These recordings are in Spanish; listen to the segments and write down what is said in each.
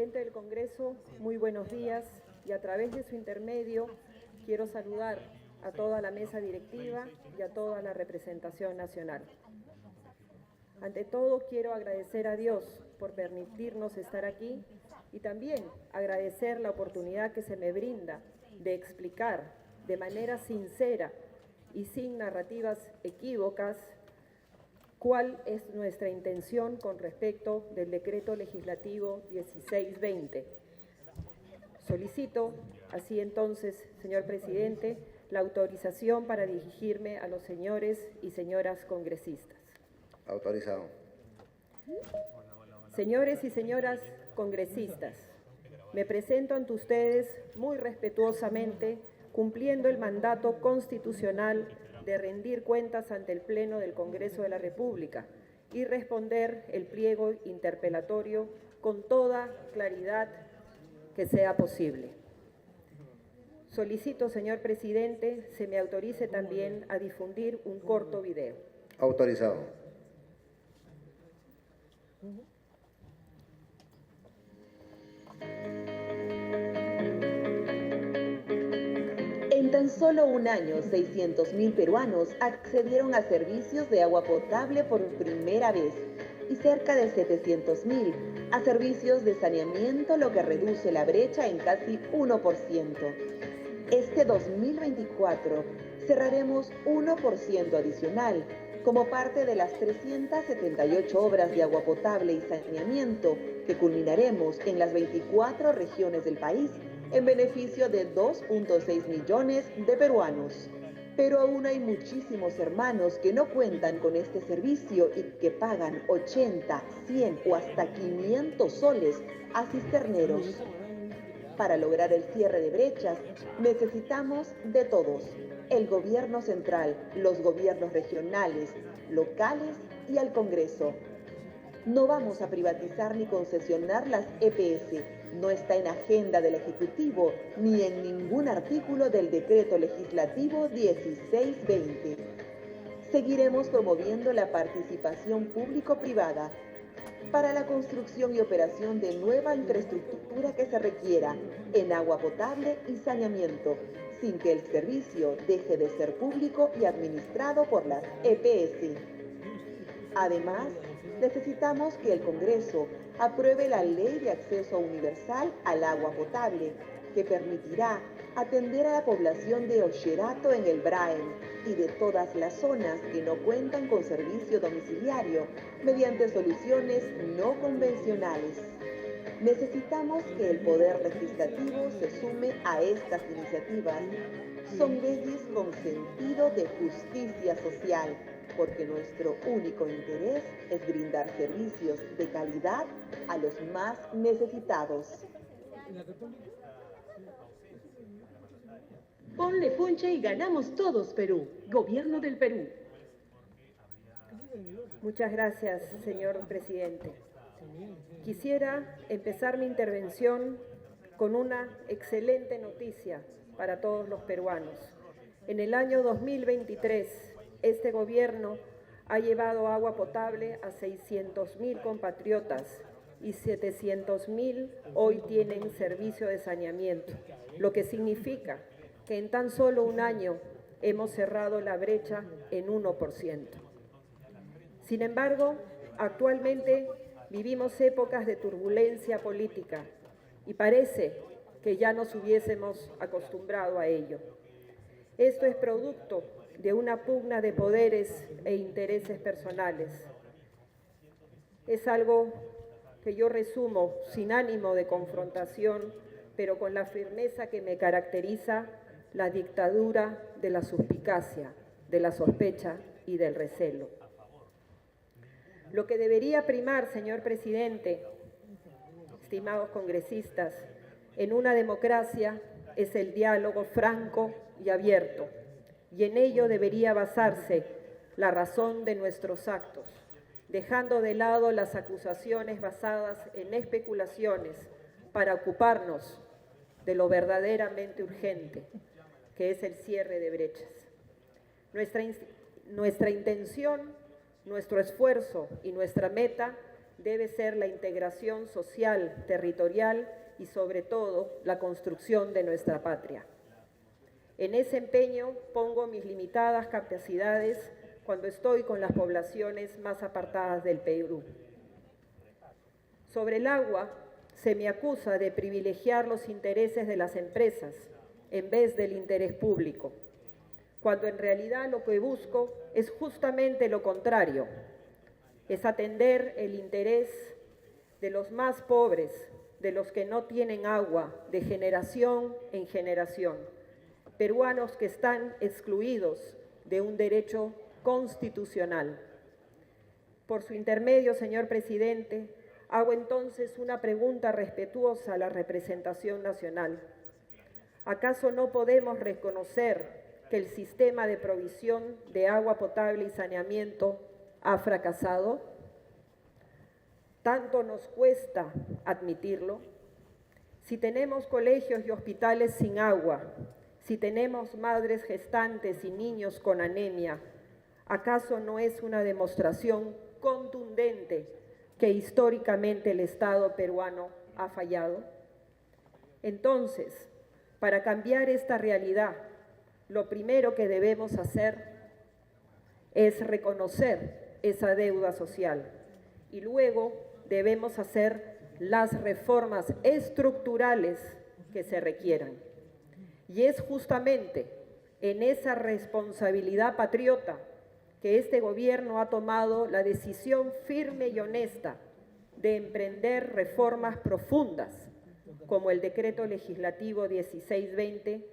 presidente del Congreso, muy buenos días, y a través de su intermedio quiero saludar a toda la mesa directiva y a toda la representación nacional. Ante todo, quiero agradecer a Dios por permitirnos estar aquí y también agradecer la oportunidad que se me brinda de explicar de manera sincera y sin narrativas equívocas cuál es nuestra intención con respecto del decreto legislativo 1620. Solicito, así entonces, señor presidente, la autorización para dirigirme a los señores y señoras congresistas. Autorizado. Señores y señoras congresistas, me presento ante ustedes muy respetuosamente, cumpliendo el mandato constitucional de rendir cuentas ante el Pleno del Congreso de la República y responder el pliego interpelatorio con toda claridad que sea posible. Solicito, señor presidente, se me autorice también a difundir un corto video. Autorizado. En tan solo un año, 600.000 peruanos accedieron a servicios de agua potable por primera vez y cerca de 700.000 a servicios de saneamiento, lo que reduce la brecha en casi 1%. Este 2024 cerraremos 1% adicional como parte de las 378 obras de agua potable y saneamiento que culminaremos en las 24 regiones del país en beneficio de 2.6 millones de peruanos. Pero aún hay muchísimos hermanos que no cuentan con este servicio y que pagan 80, 100 o hasta 500 soles a cisterneros. Para lograr el cierre de brechas, necesitamos de todos: el gobierno central, los gobiernos regionales, locales y al Congreso. No vamos a privatizar ni concesionar las EPS. No está en agenda del Ejecutivo ni en ningún artículo del Decreto Legislativo 1620. Seguiremos promoviendo la participación público-privada para la construcción y operación de nueva infraestructura que se requiera en agua potable y saneamiento, sin que el servicio deje de ser público y administrado por las EPS. Además, necesitamos que el Congreso apruebe la Ley de Acceso Universal al Agua Potable, que permitirá atender a la población de Osherato en el Braem y de todas las zonas que no cuentan con servicio domiciliario mediante soluciones no convencionales. Necesitamos que el Poder Legislativo se sume a estas iniciativas. Son leyes con sentido de justicia social, porque nuestro único interés es brindar servicios de calidad a los más necesitados. Ponle punche y ganamos todos, Perú. Gobierno del Perú. Muchas gracias, señor presidente. Quisiera empezar mi intervención con una excelente noticia para todos los peruanos. En el año 2023, este gobierno ha llevado agua potable a 600.000 compatriotas y 700.000 hoy tienen servicio de saneamiento, lo que significa que en tan solo un año hemos cerrado la brecha en 1%. Sin embargo, actualmente vivimos épocas de turbulencia política y parece que ya nos hubiésemos acostumbrado a ello. Esto es producto de una pugna de poderes e intereses personales. Es algo que yo resumo sin ánimo de confrontación, pero con la firmeza que me caracteriza: la dictadura de la suspicacia, de la sospecha y del recelo. Lo que debería primar, señor presidente, estimados congresistas, en una democracia es el diálogo franco y abierto, y en ello debería basarse la razón de nuestros actos, dejando de lado las acusaciones basadas en especulaciones para ocuparnos de lo verdaderamente urgente, que es el cierre de brechas. Nuestra intención, nuestro esfuerzo y nuestra meta debe ser la integración social, territorial y sobre todo la construcción de nuestra patria. En ese empeño pongo mis limitadas capacidades cuando estoy con las poblaciones más apartadas del Perú. Sobre el agua, se me acusa de privilegiar los intereses de las empresas en vez del interés público, cuando en realidad lo que busco es justamente lo contrario, es atender el interés de los más pobres, de los que no tienen agua, de generación en generación, peruanos que están excluidos de un derecho constitucional. Por su intermedio, señor presidente, hago entonces una pregunta respetuosa a la representación nacional. ¿Acaso no podemos reconocer que el sistema de provisión de agua potable y saneamiento ha fracasado? ¿Tanto nos cuesta admitirlo? Si tenemos colegios y hospitales sin agua, si tenemos madres gestantes y niños con anemia, ¿acaso no es una demostración contundente que históricamente el Estado peruano ha fallado? Entonces, para cambiar esta realidad, lo primero que debemos hacer es reconocer esa deuda social y luego debemos hacer las reformas estructurales que se requieran. Y es justamente en esa responsabilidad patriota que este gobierno ha tomado la decisión firme y honesta de emprender reformas profundas, como el Decreto Legislativo 1620,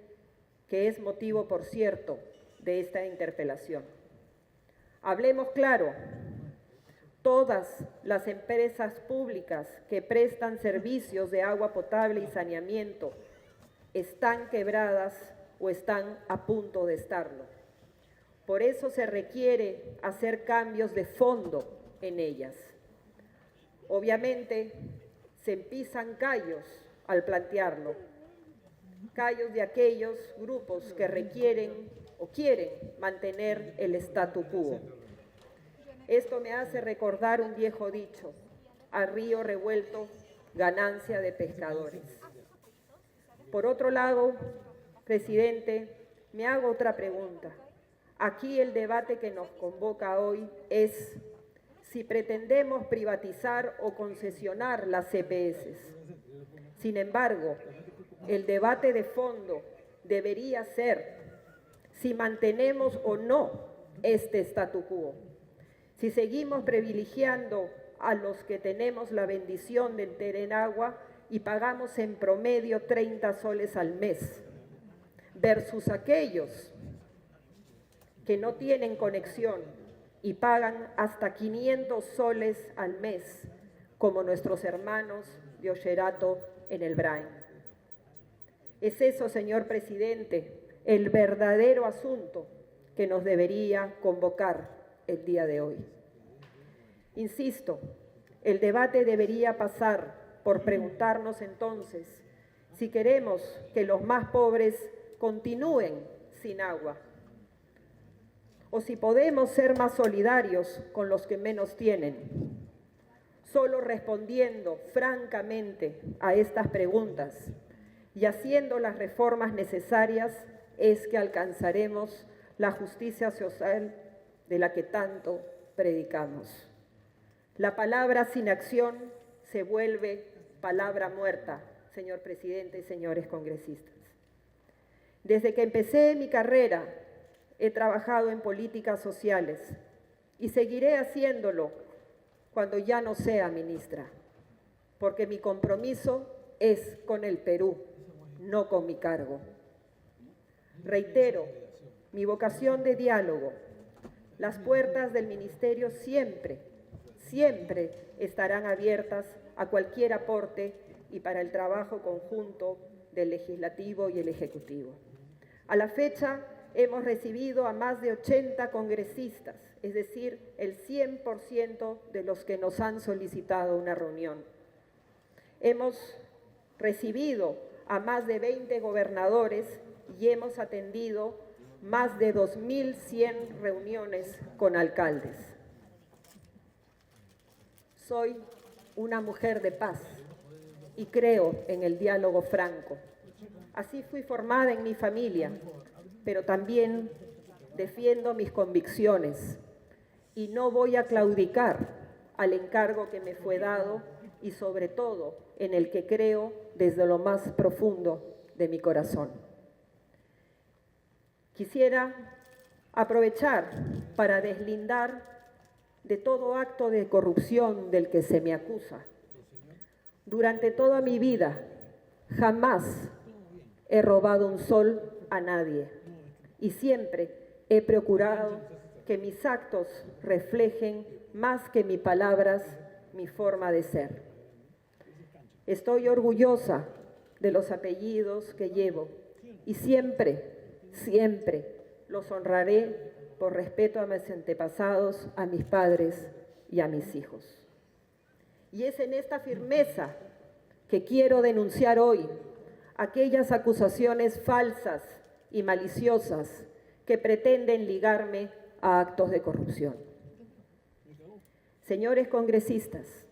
que es motivo, por cierto, de esta interpelación. Hablemos claro, todas las empresas públicas que prestan servicios de agua potable y saneamiento están quebradas o están a punto de estarlo. Por eso se requiere hacer cambios de fondo en ellas. Obviamente, se pisan callos al plantearlo, callos de aquellos grupos que requieren o quieren mantener el statu quo. Esto me hace recordar un viejo dicho: a río revuelto, ganancia de pescadores. Por otro lado, presidente, me hago otra pregunta. Aquí el debate que nos convoca hoy es si pretendemos privatizar o concesionar las CPS. Sin embargo, el debate de fondo debería ser si mantenemos o no este statu quo, si seguimos privilegiando a los que tenemos la bendición de tener agua y pagamos en promedio 30 soles al mes, versus aquellos que no tienen conexión y pagan hasta 500 soles al mes, como nuestros hermanos de Ollerato en el Brain. Es eso, señor presidente, el verdadero asunto que nos debería convocar el día de hoy. Insisto, el debate debería pasar por preguntarnos entonces si queremos que los más pobres continúen sin agua o si podemos ser más solidarios con los que menos tienen. Solo respondiendo francamente a estas preguntas y haciendo las reformas necesarias es que alcanzaremos la justicia social de la que tanto predicamos. La palabra sin acción se vuelve palabra muerta, señor presidente y señores congresistas. Desde que empecé mi carrera, he trabajado en políticas sociales y seguiré haciéndolo cuando ya no sea ministra, porque mi compromiso es con el Perú, no con mi cargo. Reitero mi vocación de diálogo. Las puertas del ministerio siempre estarán abiertas a cualquier aporte y para el trabajo conjunto del Legislativo y el Ejecutivo. A la fecha, hemos recibido a más de 80 congresistas, es decir, el 100% de los que nos han solicitado una reunión. Hemos recibido a más de 20 gobernadores y hemos atendido más de 2.100 reuniones con alcaldes. Soy una mujer de paz y creo en el diálogo franco. Así fui formada en mi familia, pero también defiendo mis convicciones y no voy a claudicar al encargo que me fue dado y sobre todo en el que creo desde lo más profundo de mi corazón. Quisiera aprovechar para deslindar de todo acto de corrupción del que se me acusa. Durante toda mi vida jamás he robado un sol a nadie y siempre he procurado que mis actos reflejen más que mis palabras mi forma de ser. Estoy orgullosa de los apellidos que llevo y siempre los honraré por respeto a mis antepasados, a mis padres y a mis hijos. Y es en esta firmeza que quiero denunciar hoy aquellas acusaciones falsas y maliciosas que pretenden ligarme a actos de corrupción. Señores congresistas,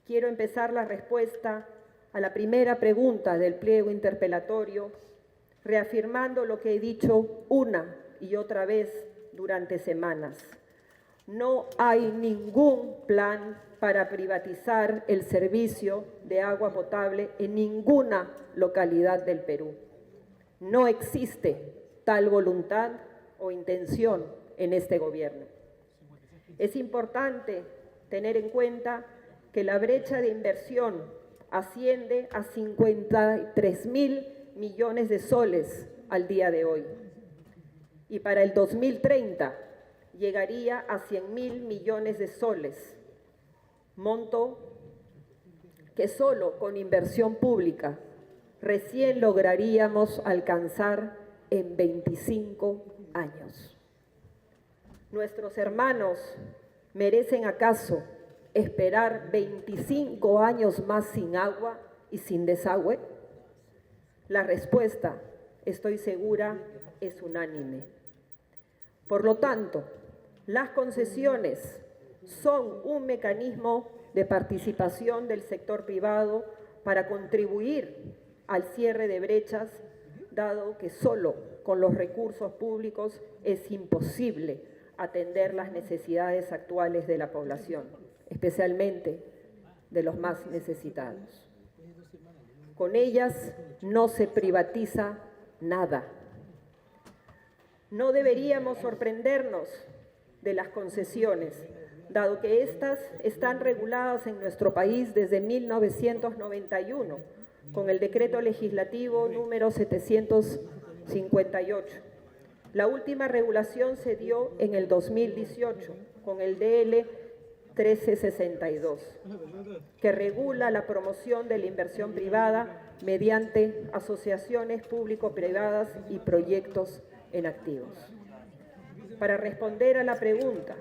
quiero empezar la respuesta a la primera pregunta del pliego interpelatorio, reafirmando lo que he dicho una y otra vez durante semanas. No hay ningún plan para privatizar el servicio de agua potable en ninguna localidad del Perú. No existe tal voluntad o intención en este gobierno. Es importante tener en cuenta que la brecha de inversión asciende a 53.000 millones de soles al día de hoy. Y para el 2030 llegaría a 100.000 millones de soles, monto que solo con inversión pública recién lograríamos alcanzar en 25 años. ¿Nuestros hermanos merecen acaso esperar 25 años más sin agua y sin desagüe? La respuesta, estoy segura, es unánime. Por lo tanto, las concesiones son un mecanismo de participación del sector privado para contribuir al cierre de brechas, dado que solo con los recursos públicos es imposible atender las necesidades actuales de la población, especialmente de los más necesitados. Con ellas no se privatiza nada. No deberíamos sorprendernos de las concesiones, dado que éstas están reguladas en nuestro país desde 1991, con el decreto legislativo número 758. La última regulación se dio en el 2018, con el DL 1362, que regula la promoción de la inversión privada mediante asociaciones público-privadas y proyectos en activos. Para responder a la pregunta,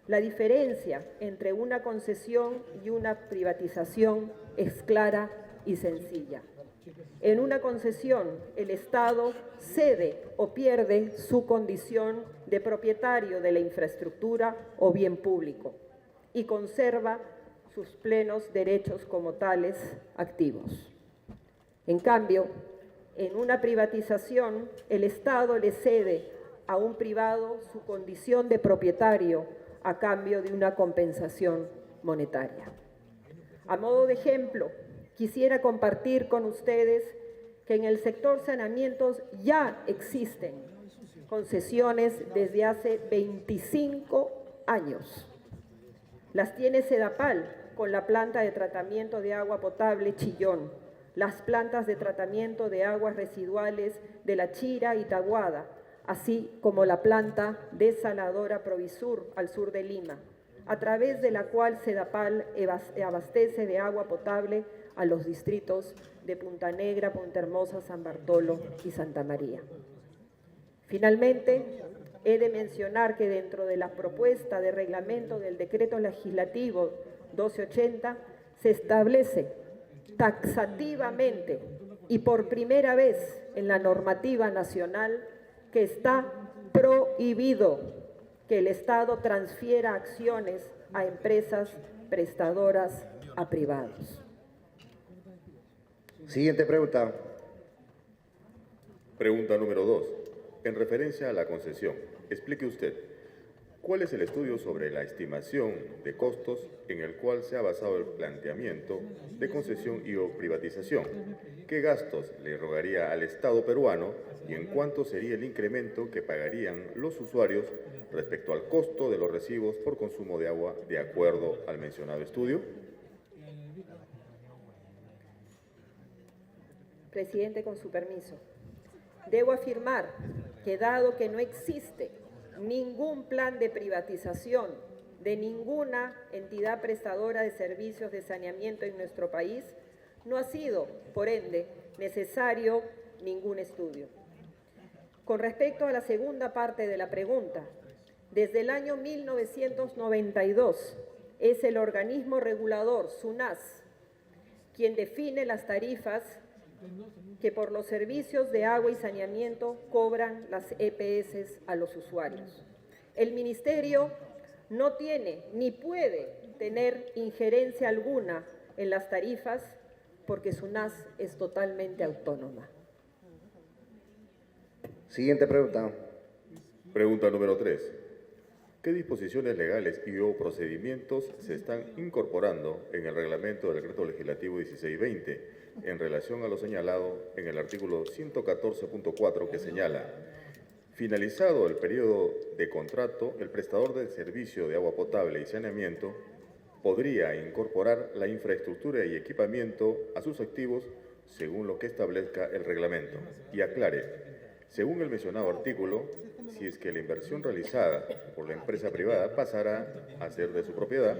la diferencia entre una concesión y una privatización es clara y sencilla. En una concesión, el Estado cede o pierde su condición de propietario de la infraestructura o bien público y conserva sus plenos derechos como tales activos. En cambio, en una privatización, el Estado le cede a un privado su condición de propietario a cambio de una compensación monetaria. A modo de ejemplo, quisiera compartir con ustedes que en el sector saneamientos ya existen concesiones desde hace 25 años. Las tiene Sedapal con la planta de tratamiento de agua potable Chillón, las plantas de tratamiento de aguas residuales de La Chira y Taguada, así como la planta desaladora Provisur al sur de Lima, a través de la cual Sedapal abastece de agua potable a los distritos de Punta Negra, Punta Hermosa, San Bartolo y Santa María. Finalmente, he de mencionar que dentro de la propuesta de reglamento del decreto legislativo 1280 se establece taxativamente y por primera vez en la normativa nacional que está prohibido que el Estado transfiera acciones a empresas prestadoras a privados. Siguiente pregunta. Pregunta número 2. En referencia a la concesión, explique usted, ¿cuál es el estudio sobre la estimación de costos en el cual se ha basado el planteamiento de concesión y o privatización? ¿Qué gastos le rogaría al Estado peruano y en cuánto sería el incremento que pagarían los usuarios respecto al costo de los recibos por consumo de agua de acuerdo al mencionado estudio? Presidente, con su permiso. Debo afirmar que dado que no existe ningún plan de privatización de ninguna entidad prestadora de servicios de saneamiento en nuestro país, no ha sido, por ende, necesario ningún estudio. Con respecto a la segunda parte de la pregunta, desde el año 1992 es el organismo regulador, SUNAS, quien define las tarifas que por los servicios de agua y saneamiento cobran las EPS a los usuarios. El Ministerio no tiene ni puede tener injerencia alguna en las tarifas porque SUNAS es totalmente autónoma. Siguiente pregunta. Pregunta número 3. ¿Qué disposiciones legales y o procedimientos se están incorporando en el reglamento del Decreto Legislativo 1620 en relación a lo señalado en el artículo 114.4 que señala: finalizado el periodo de contrato, el prestador del servicio de agua potable y saneamiento podría incorporar la infraestructura y equipamiento a sus activos según lo que establezca el reglamento? Y aclare, según el mencionado artículo, si es que la inversión realizada por la empresa privada pasará a ser de su propiedad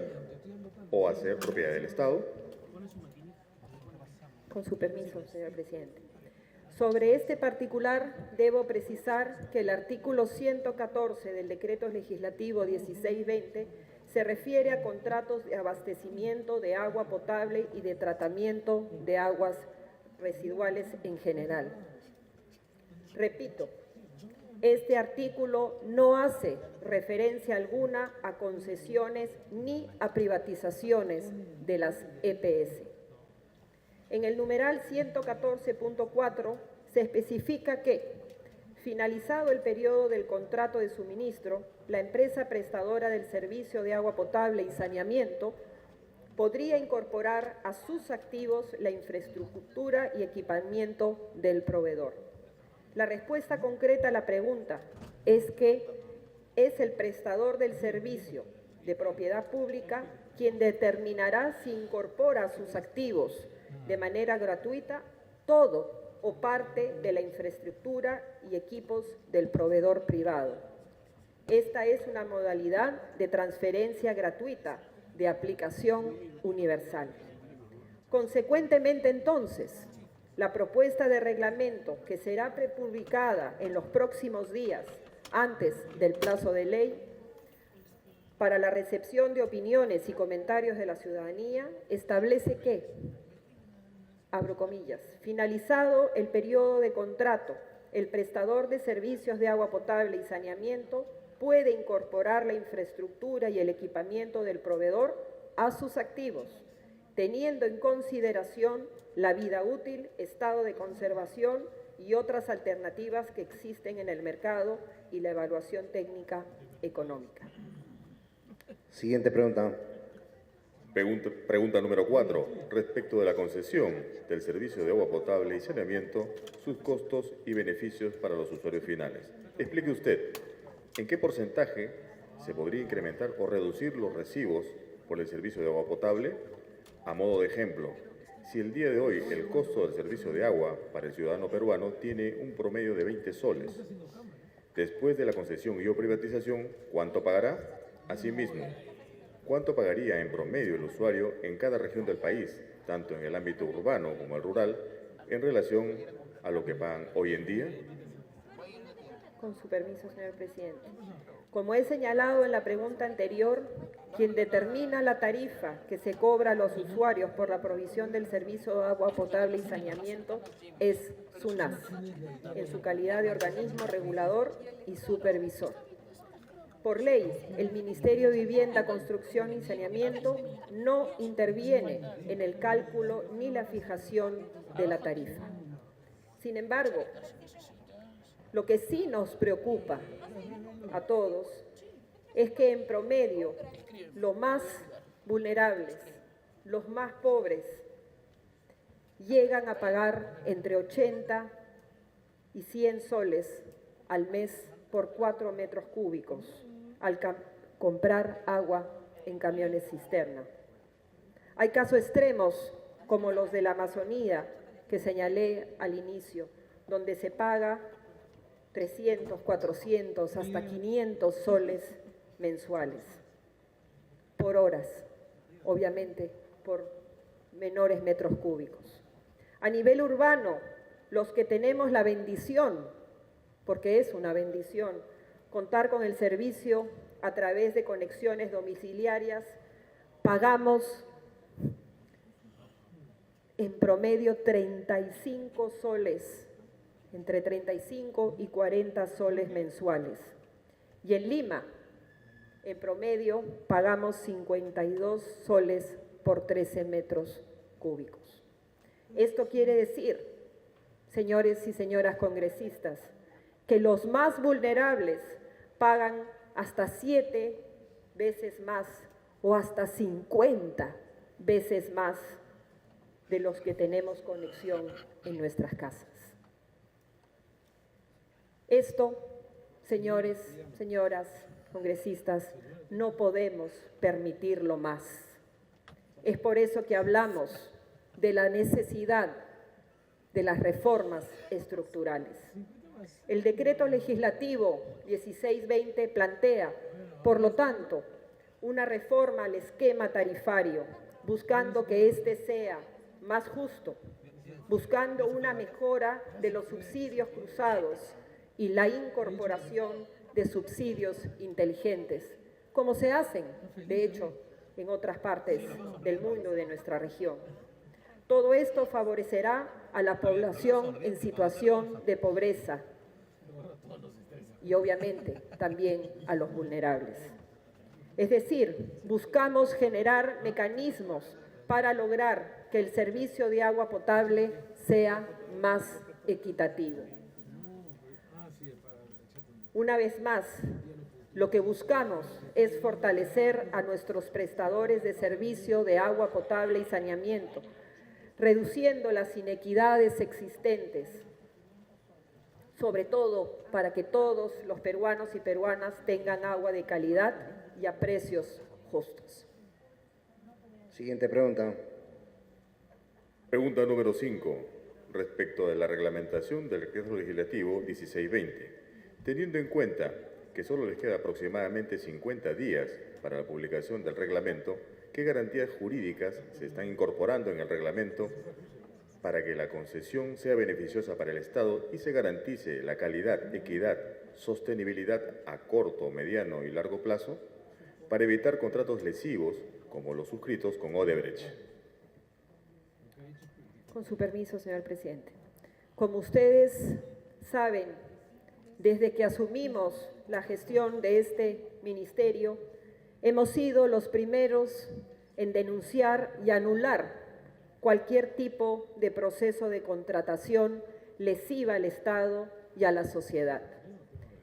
o a ser propiedad del Estado. Con su permiso, señor presidente. Sobre este particular, debo precisar que el artículo 114 del Decreto Legislativo 1620 se refiere a contratos de abastecimiento de agua potable y de tratamiento de aguas residuales en general. Repito, este artículo no hace referencia alguna a concesiones ni a privatizaciones de las EPS. En el numeral 114.4 se especifica que, finalizado el periodo del contrato de suministro, la empresa prestadora del servicio de agua potable y saneamiento podría incorporar a sus activos la infraestructura y equipamiento del proveedor. La respuesta concreta a la pregunta es que es el prestador del servicio de propiedad pública quien determinará si incorpora a sus activos de manera gratuita todo o parte de la infraestructura y equipos del proveedor privado. Esta es una modalidad de transferencia gratuita de aplicación universal. Consecuentemente, entonces, la propuesta de reglamento que será prepublicada en los próximos días antes del plazo de ley para la recepción de opiniones y comentarios de la ciudadanía establece que, abro comillas, finalizado el periodo de contrato, el prestador de servicios de agua potable y saneamiento puede incorporar la infraestructura y el equipamiento del proveedor a sus activos, teniendo en consideración la vida útil, estado de conservación y otras alternativas que existen en el mercado y la evaluación técnica económica. Siguiente pregunta. Pregunta número 4. Respecto de la concesión del servicio de agua potable y saneamiento, sus costos y beneficios para los usuarios finales. Explique usted, ¿en qué porcentaje se podría incrementar o reducir los recibos por el servicio de agua potable? A modo de ejemplo, si el día de hoy el costo del servicio de agua para el ciudadano peruano tiene un promedio de 20 soles, después de la concesión y o privatización, ¿cuánto pagará? Asimismo, ¿cuánto pagaría en promedio el usuario en cada región del país, tanto en el ámbito urbano como el rural, en relación a lo que pagan hoy en día? Con su permiso, señor presidente. Como he señalado en la pregunta anterior, quien determina la tarifa que se cobra a los usuarios por la provisión del servicio de agua potable y saneamiento es SUNAS, en su calidad de organismo regulador y supervisor. Por ley, el Ministerio de Vivienda, Construcción y Saneamiento no interviene en el cálculo ni la fijación de la tarifa. Sin embargo, lo que sí nos preocupa a todos es que en promedio los más vulnerables, los más pobres, llegan a pagar entre 80 y 100 soles al mes por 4 metros cúbicos al comprar agua en camiones cisterna. Hay casos extremos como los de la Amazonía que señalé al inicio, donde se paga 300, 400, hasta 500 soles mensuales, por horas, obviamente por menores metros cúbicos. A nivel urbano, los que tenemos la bendición, porque es una bendición, contar con el servicio a través de conexiones domiciliarias, pagamos en promedio 35 soles, entre 35 y 40 soles mensuales. Y en Lima, en promedio, pagamos 52 soles por 13 metros cúbicos. Esto quiere decir, señores y señoras congresistas, que los más vulnerables pagan hasta 7 veces más o hasta 50 veces más de los que tenemos conexión en nuestras casas. Esto, señores, señoras congresistas, no podemos permitirlo más. Es por eso que hablamos de la necesidad de las reformas estructurales. El decreto legislativo 1620 plantea, por lo tanto, una reforma al esquema tarifario, buscando que éste sea más justo, buscando una mejora de los subsidios cruzados y la incorporación de subsidios inteligentes, como se hacen, de hecho, en otras partes del mundo de nuestra región. Todo esto favorecerá a la población en situación de pobreza y obviamente también a los vulnerables. Es decir, buscamos generar mecanismos para lograr que el servicio de agua potable sea más equitativo. Una vez más, lo que buscamos es fortalecer a nuestros prestadores de servicio de agua potable y saneamiento, reduciendo las inequidades existentes, sobre todo para que todos los peruanos y peruanas tengan agua de calidad y a precios justos. Siguiente pregunta. Pregunta número 5, respecto de la reglamentación del decreto legislativo 1620. Teniendo en cuenta que solo les queda aproximadamente 50 días para la publicación del reglamento, ¿qué garantías jurídicas se están incorporando en el reglamento para que la concesión sea beneficiosa para el Estado y se garantice la calidad, equidad, sostenibilidad a corto, mediano y largo plazo, para evitar contratos lesivos como los suscritos con Odebrecht? Con su permiso, señor presidente. Como ustedes saben, desde que asumimos la gestión de este ministerio, hemos sido los primeros en denunciar y anular cualquier tipo de proceso de contratación lesiva al Estado y a la sociedad.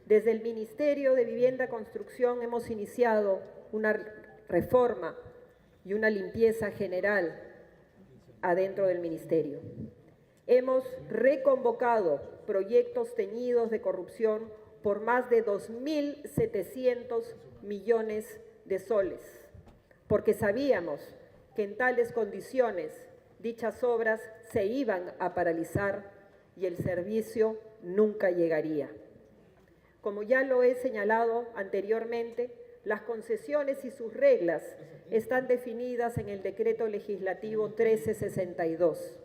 Desde el Ministerio de Vivienda y Construcción hemos iniciado una reforma y una limpieza general adentro del ministerio. Hemos reconvocado proyectos teñidos de corrupción por más de 2.700 millones de soles, porque sabíamos que en tales condiciones dichas obras se iban a paralizar y el servicio nunca llegaría. Como ya lo he señalado anteriormente, las concesiones y sus reglas están definidas en el Decreto Legislativo 1362.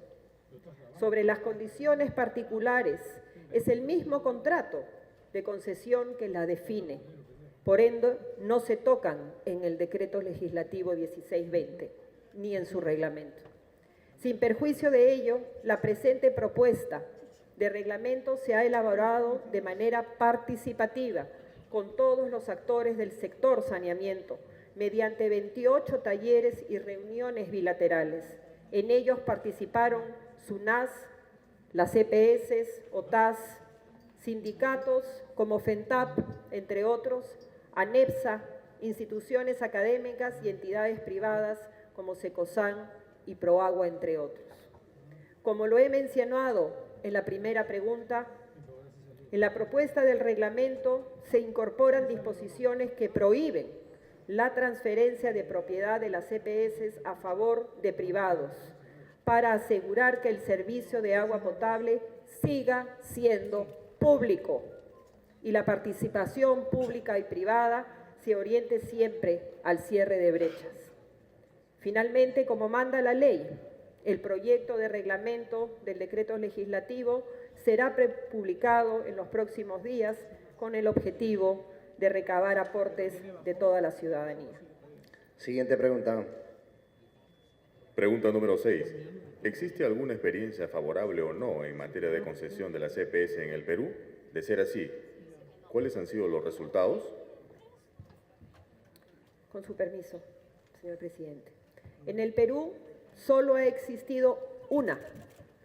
Sobre las condiciones particulares, es el mismo contrato de concesión que la define. Por ende, no se tocan en el Decreto Legislativo 1620, ni en su reglamento. Sin perjuicio de ello, la presente propuesta de reglamento se ha elaborado de manera participativa, con todos los actores del sector saneamiento, mediante 28 talleres y reuniones bilaterales. En ellos participaron SUNAS, las EPS, OTAS, sindicatos como FENTAP, entre otros, ANEPSA, instituciones académicas y entidades privadas como SECOSAN y PROAGUA, entre otros. Como lo he mencionado en la primera pregunta, en la propuesta del reglamento se incorporan disposiciones que prohíben la transferencia de propiedad de las EPS a favor de privados para asegurar que el servicio de agua potable siga siendo público y la participación pública y privada se oriente siempre al cierre de brechas. Finalmente, como manda la ley, el proyecto de reglamento del decreto legislativo será publicado en los próximos días con el objetivo de recabar aportes de toda la ciudadanía. Siguiente pregunta. Pregunta número 6. ¿Existe alguna experiencia favorable o no en materia de concesión de las EPS en el Perú? De ser así, ¿cuáles han sido los resultados? Con su permiso, señor presidente. En el Perú solo ha existido una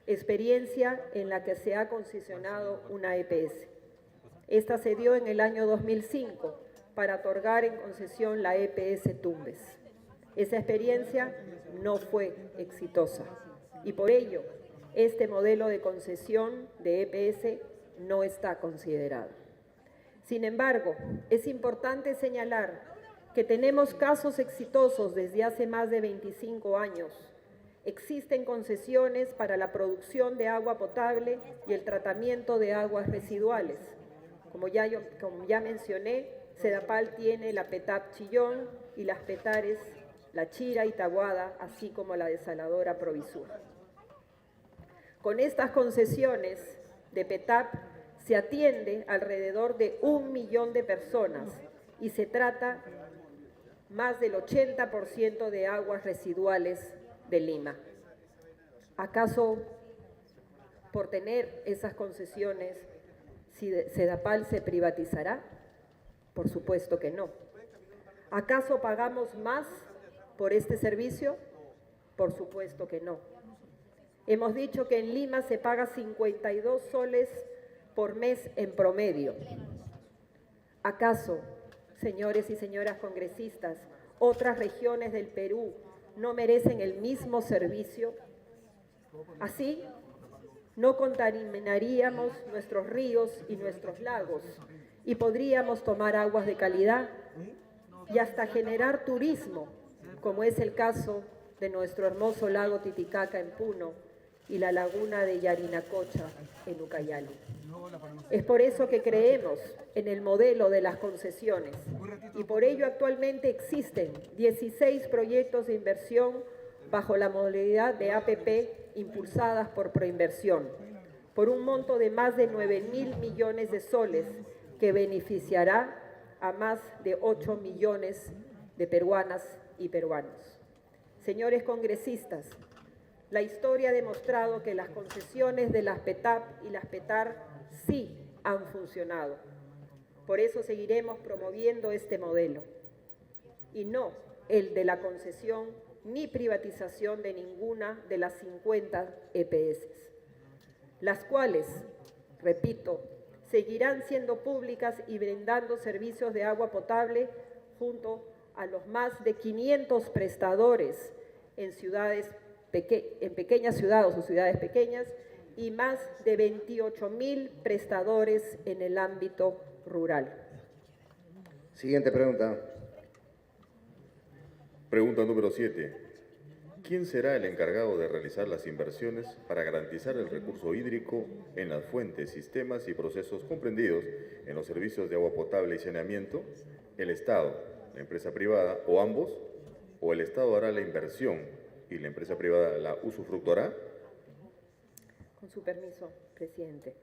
experiencia en la que se ha concesionado una EPS. Esta se dio en el año 2005 para otorgar en concesión la EPS Tumbes. Esa experiencia no fue exitosa y por ello este modelo de concesión de EPS no está considerado. Sin embargo, es importante señalar que tenemos casos exitosos desde hace más de 25 años. Existen concesiones para la producción de agua potable y el tratamiento de aguas residuales. Como ya mencioné, Sedapal tiene la PETAP Chillón y las PETARES La Chira y Taguada, así como la desaladora Provisur. Con estas concesiones de PETAP se atiende alrededor de 1 millón de personas y se trata más del 80% de aguas residuales de Lima. ¿Acaso por tener esas concesiones Sedapal se privatizará? Por supuesto que no. ¿Acaso pagamos más por este servicio? Por supuesto que no. Hemos dicho que en Lima se paga 52 soles por mes en promedio. ¿Acaso, señores y señoras congresistas, otras regiones del Perú no merecen el mismo servicio? Así, no contaminaríamos nuestros ríos y nuestros lagos y podríamos tomar aguas de calidad y hasta generar turismo, como es el caso de nuestro hermoso lago Titicaca en Puno y la laguna de Yarinacocha en Ucayali. Es por eso que creemos en el modelo de las concesiones y por ello actualmente existen 16 proyectos de inversión bajo la modalidad de APP impulsadas por Proinversión, por un monto de más de 9.000 millones de soles que beneficiará a más de 8 millones de peruanas y peruanos. Señores congresistas, la historia ha demostrado que las concesiones de las PETAP y las PETAR sí han funcionado. Por eso seguiremos promoviendo este modelo y no el de la concesión ni privatización de ninguna de las 50 EPS, las cuales, repito, seguirán siendo públicas y brindando servicios de agua potable junto a los más de 500 prestadores en pequeñas ciudades o ciudades pequeñas y más de 28.000 prestadores en el ámbito rural. Siguiente pregunta. Pregunta número 7. ¿Quién será el encargado de realizar las inversiones para garantizar el recurso hídrico en las fuentes, sistemas y procesos comprendidos en los servicios de agua potable y saneamiento? ¿El Estado, la empresa privada o ambos? ¿O el Estado hará la inversión y la empresa privada la usufructuará? Con su permiso, presidente.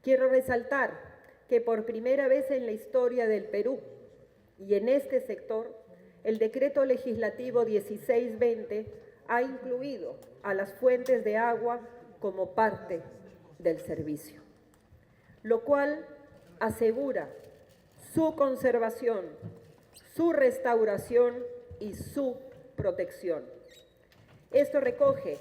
Quiero resaltar que por primera vez en la historia del Perú y en este sector, el decreto legislativo 1620 ha incluido a las fuentes de agua como parte del servicio, lo cual asegura su conservación, su restauración y su protección. Esto recoge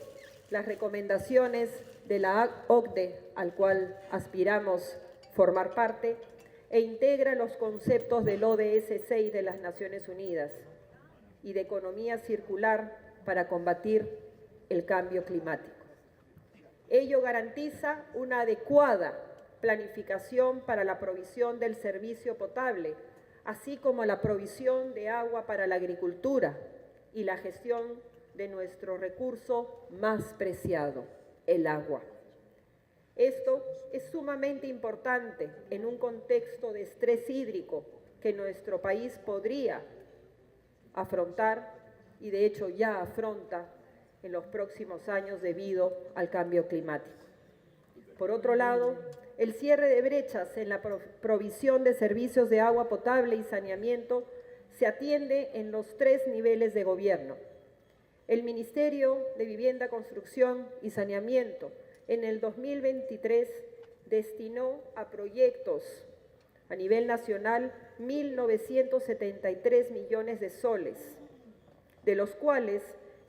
las recomendaciones de la OCDE, al cual aspiramos formar parte, e integra los conceptos del ODS 6 de las Naciones Unidas y de economía circular para combatir el cambio climático. Ello garantiza una adecuada planificación para la provisión del servicio potable, así como la provisión de agua para la agricultura y la gestión de nuestro recurso más preciado, el agua. Esto es sumamente importante en un contexto de estrés hídrico que nuestro país podría afrontar y de hecho ya afronta en los próximos años debido al cambio climático. Por otro lado, el cierre de brechas en la provisión de servicios de agua potable y saneamiento se atiende en los 3 niveles de gobierno. El Ministerio de Vivienda, Construcción y Saneamiento en el 2023 destinó a proyectos a nivel nacional 1.973 millones de soles, de los cuales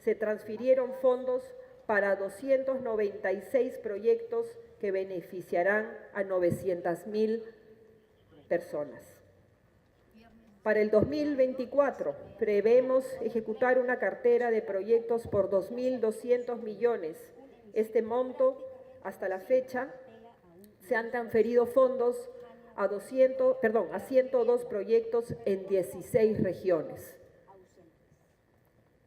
se transfirieron fondos para 296 proyectos que beneficiarán a 900.000 personas. Para el 2024 prevemos ejecutar una cartera de proyectos por 2.200 millones. Este monto, hasta la fecha, se han transferido fondos a 102 proyectos en 16 regiones.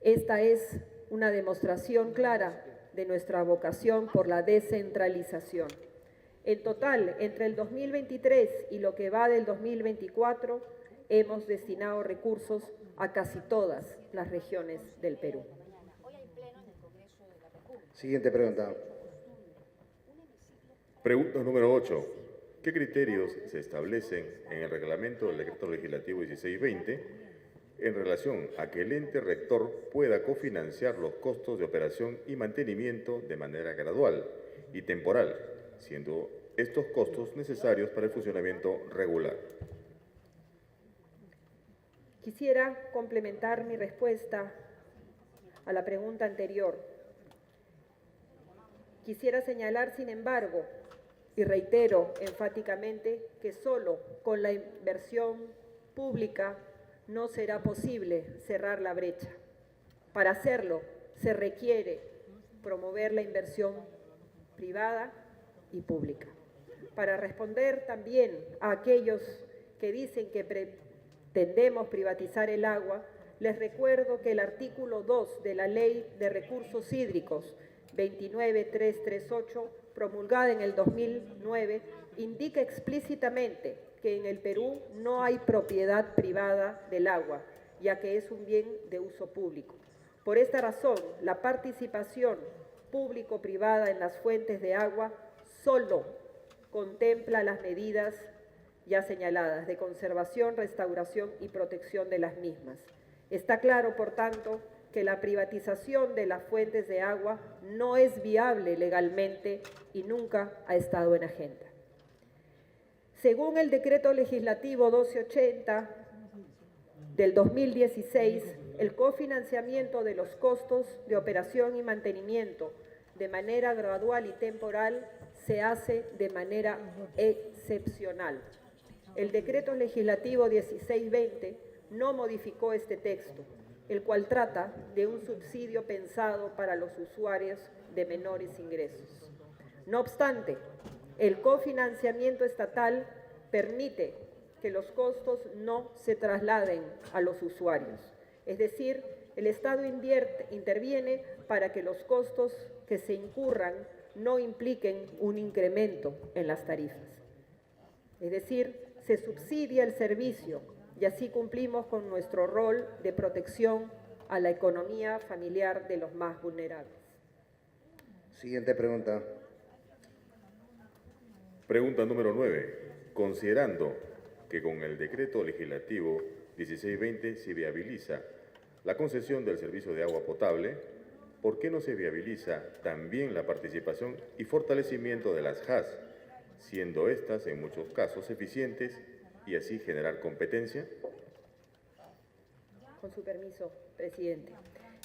Esta es una demostración clara de nuestra vocación por la descentralización. En total, entre el 2023 y lo que va del 2024, hemos destinado recursos a casi todas las regiones del Perú. Siguiente pregunta. Pregunta número 8. ¿Qué criterios se establecen en el reglamento del Decreto Legislativo 1620 en relación a que el ente rector pueda cofinanciar los costos de operación y mantenimiento de manera gradual y temporal, siendo estos costos necesarios para el funcionamiento regular? Quisiera complementar mi respuesta a la pregunta anterior. Quisiera señalar, sin embargo, y reitero enfáticamente, que solo con la inversión pública no será posible cerrar la brecha. Para hacerlo, se requiere promover la inversión privada y pública. Para responder también a aquellos que dicen que pretendemos privatizar el agua, les recuerdo que el artículo 2 de la Ley de Recursos Hídricos 29338, promulgada en el 2009, indica explícitamente que en el Perú no hay propiedad privada del agua, ya que es un bien de uso público. Por esta razón, la participación público-privada en las fuentes de agua solo contempla las medidas ya señaladas de conservación, restauración y protección de las mismas. Está claro, por tanto, que la privatización de las fuentes de agua no es viable legalmente y nunca ha estado en agenda. Según el Decreto Legislativo 1280 del 2016, el cofinanciamiento de los costos de operación y mantenimiento de manera gradual y temporal se hace de manera excepcional. El Decreto Legislativo 1620 no modificó este texto, el cual trata de un subsidio pensado para los usuarios de menores ingresos. No obstante, el cofinanciamiento estatal permite que los costos no se trasladen a los usuarios. Es decir, el Estado interviene para que los costos que se incurran no impliquen un incremento en las tarifas. Es decir, se subsidia el servicio y así cumplimos con nuestro rol de protección a la economía familiar de los más vulnerables. Siguiente pregunta. Pregunta número 9. Considerando que con el Decreto Legislativo 1620 se viabiliza la concesión del servicio de agua potable, ¿por qué no se viabiliza también la participación y fortalecimiento de las JAS, siendo estas en muchos casos eficientes y así generar competencia? Con su permiso, presidente.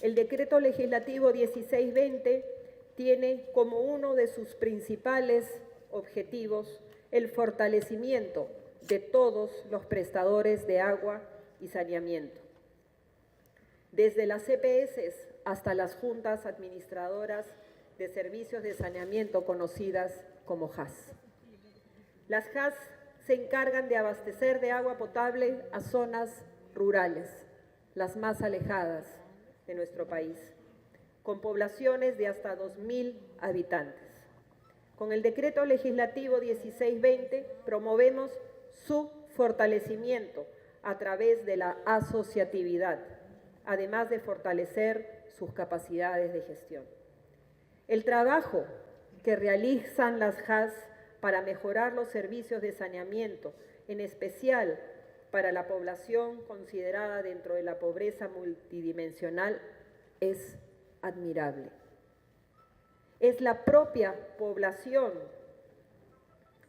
El decreto legislativo 1620 tiene como uno de sus principales objetivos el fortalecimiento de todos los prestadores de agua y saneamiento, desde las EPS hasta las juntas administradoras de servicios de saneamiento conocidas como JAS. Las JAS se encargan de abastecer de agua potable a zonas rurales, las más alejadas de nuestro país, con poblaciones de hasta 2.000 habitantes. Con el decreto legislativo 1620 promovemos su fortalecimiento a través de la asociatividad, además de fortalecer sus capacidades de gestión. El trabajo que realizan las JAS para mejorar los servicios de saneamiento, en especial para la población considerada dentro de la pobreza multidimensional, es admirable. Es la propia población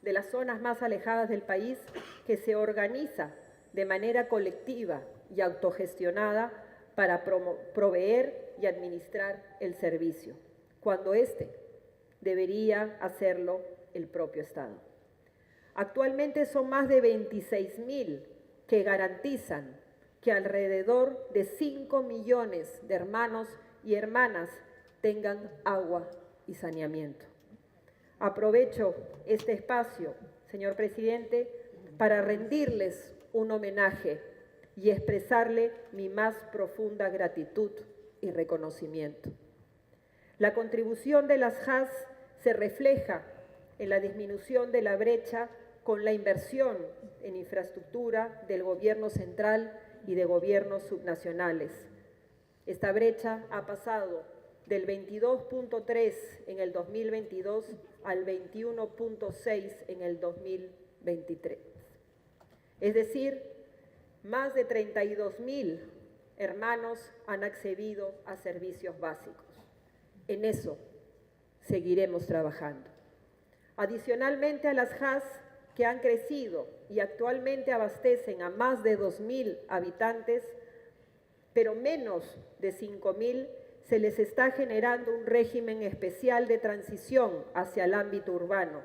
de las zonas más alejadas del país que se organiza de manera colectiva y autogestionada para proveer y administrar el servicio, cuando éste debería hacerlo el propio Estado. Actualmente son más de 26.000 que garantizan que alrededor de 5 millones de hermanos y hermanas tengan agua y saneamiento. Aprovecho este espacio, señor presidente, para rendirles un homenaje y expresarle mi más profunda gratitud y reconocimiento. La contribución de las JAS se refleja en la disminución de la brecha con la inversión en infraestructura del gobierno central y de gobiernos subnacionales. Esta brecha ha pasado del 22.3 en el 2022 al 21.6 en el 2023. Es decir, más de 32.000 hermanos han accedido a servicios básicos. En eso seguiremos trabajando. Adicionalmente a las JAS que han crecido y actualmente abastecen a más de 2.000 habitantes, pero menos de 5.000, se les está generando un régimen especial de transición hacia el ámbito urbano,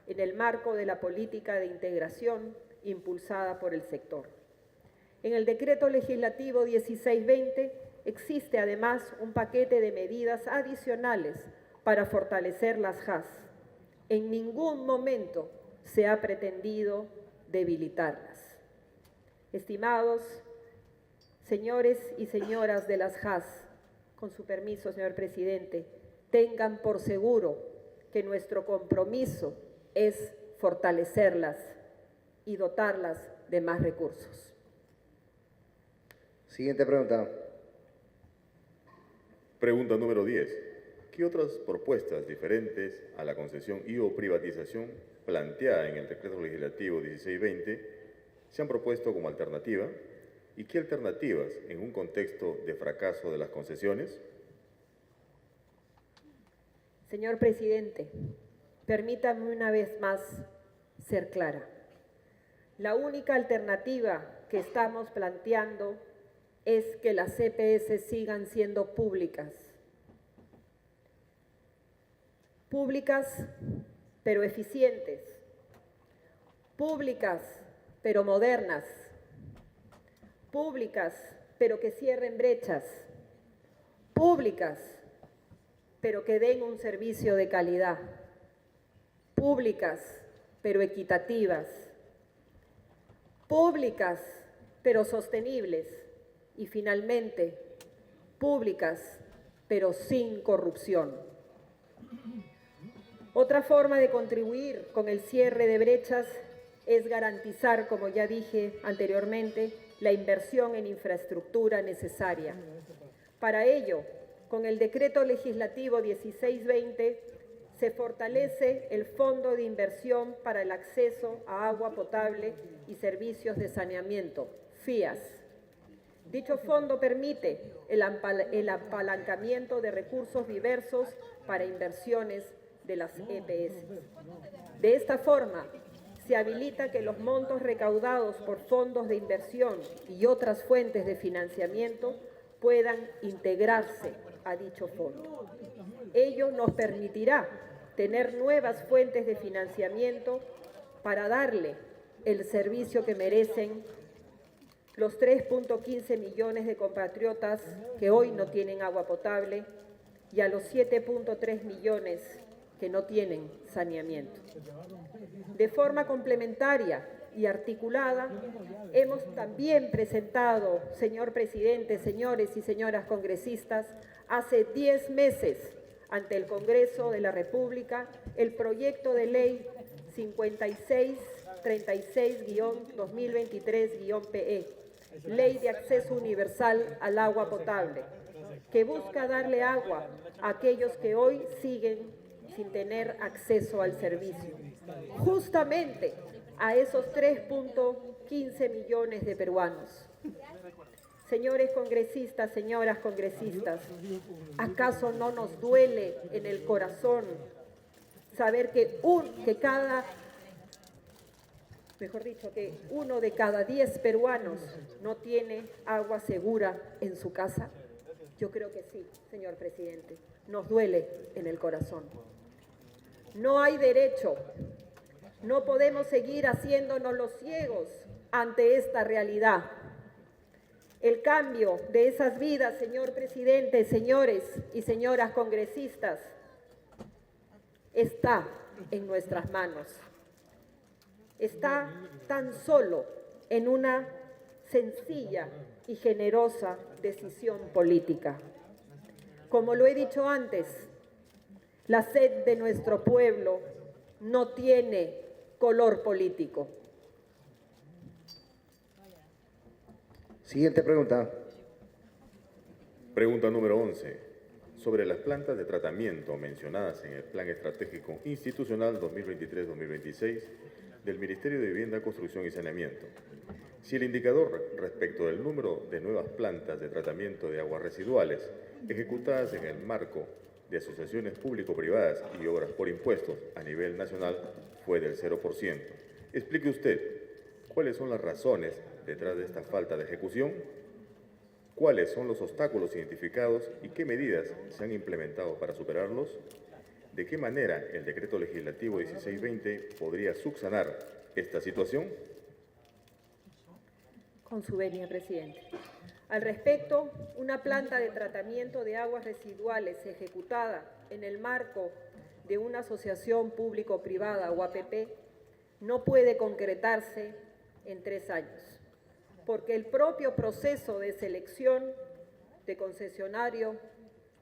en el marco de la política de integración impulsada por el sector. En el decreto legislativo 1620 existe además un paquete de medidas adicionales para fortalecer las JAS. En ningún momento se ha pretendido debilitarlas. Estimados señores y señoras de las JAS, con su permiso, señor presidente, tengan por seguro que nuestro compromiso es fortalecerlas y dotarlas de más recursos. Siguiente pregunta. Pregunta número 10. ¿Qué otras propuestas diferentes a la concesión y o privatización planteada en el decreto legislativo 1620 se han propuesto como alternativa? ¿Y qué alternativas en un contexto de fracaso de las concesiones? Señor presidente, permítame una vez más ser clara. La única alternativa que estamos planteando es que las EPS sigan siendo públicas. Públicas, pero eficientes. Públicas, pero modernas. Públicas, pero que cierren brechas. Públicas, pero que den un servicio de calidad. Públicas, pero equitativas. Públicas, pero sostenibles. Y finalmente, públicas, pero sin corrupción. Otra forma de contribuir con el cierre de brechas es garantizar, como ya dije anteriormente, la inversión en infraestructura necesaria. Para ello, con el decreto legislativo 1620, se fortalece el Fondo de Inversión para el Acceso a Agua Potable y Servicios de Saneamiento, FIAS. Dicho fondo permite el apalancamiento de recursos diversos para inversiones de las EPS. De esta forma, se habilita que los montos recaudados por fondos de inversión y otras fuentes de financiamiento puedan integrarse a dicho fondo. Ello nos permitirá tener nuevas fuentes de financiamiento para darle el servicio que merecen los 3.15 millones de compatriotas que hoy no tienen agua potable y a los 7.3 millones que no tienen saneamiento. De forma complementaria y articulada, hemos también presentado, señor presidente, señores y señoras congresistas, hace 10 meses ante el Congreso de la República el proyecto de ley 5636-2023-PE, Ley de Acceso Universal al Agua Potable, que busca darle agua a aquellos que hoy siguen sin tener acceso al servicio, justamente a esos 3.15 millones de peruanos. Señores congresistas, señoras congresistas, ¿acaso no nos duele en el corazón saber que uno de cada 10 peruanos no tiene agua segura en su casa? Yo creo que sí, señor presidente, nos duele en el corazón. No hay derecho, no podemos seguir haciéndonos los ciegos ante esta realidad. El cambio de esas vidas, señor presidente, señores y señoras congresistas, está en nuestras manos. Está tan solo en una sencilla y generosa decisión política. Como lo he dicho antes, la sed de nuestro pueblo no tiene color político. Siguiente pregunta. Pregunta número 11. Sobre las plantas de tratamiento mencionadas en el Plan Estratégico Institucional 2023-2026 del Ministerio de Vivienda, Construcción y Saneamiento. Si el indicador respecto del número de nuevas plantas de tratamiento de aguas residuales ejecutadas en el marco de asociaciones público-privadas y obras por impuestos a nivel nacional fue del 0%. Explique usted cuáles son las razones detrás de esta falta de ejecución, cuáles son los obstáculos identificados y qué medidas se han implementado para superarlos, de qué manera el Decreto Legislativo 1620 podría subsanar esta situación. Con su venia, presidente. Al respecto, una planta de tratamiento de aguas residuales ejecutada en el marco de una asociación público-privada o APP no puede concretarse en 3 años, porque el propio proceso de selección de concesionario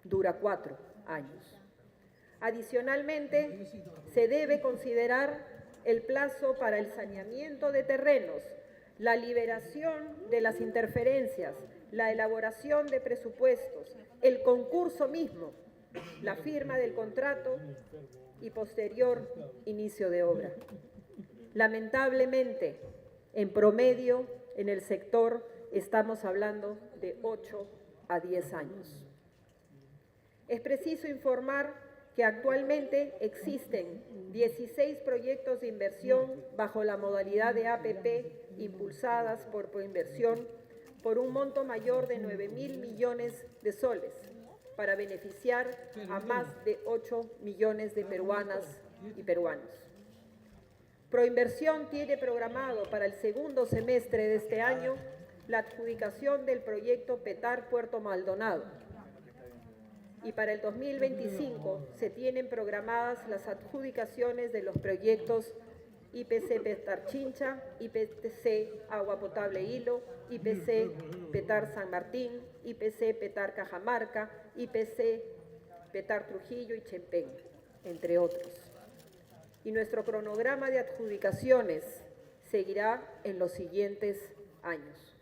dura 4 años. Adicionalmente, se debe considerar el plazo para el saneamiento de terrenos, la liberación de las interferencias, la elaboración de presupuestos, el concurso mismo, la firma del contrato y posterior inicio de obra. Lamentablemente, en promedio, en el sector estamos hablando de 8 a 10 años. Es preciso informar que actualmente existen 16 proyectos de inversión bajo la modalidad de APP impulsadas por Proinversión por un monto mayor de 9.000 millones de soles para beneficiar a más de 8 millones de peruanas y peruanos. Proinversión tiene programado para el segundo semestre de este año la adjudicación del proyecto Petar Puerto Maldonado, y para el 2025 se tienen programadas las adjudicaciones de los proyectos IPC Petar Chincha, IPC Agua Potable Hilo, IPC Petar San Martín, IPC Petar Cajamarca, IPC Petar Trujillo y Chempén, entre otros. Y nuestro cronograma de adjudicaciones seguirá en los siguientes años.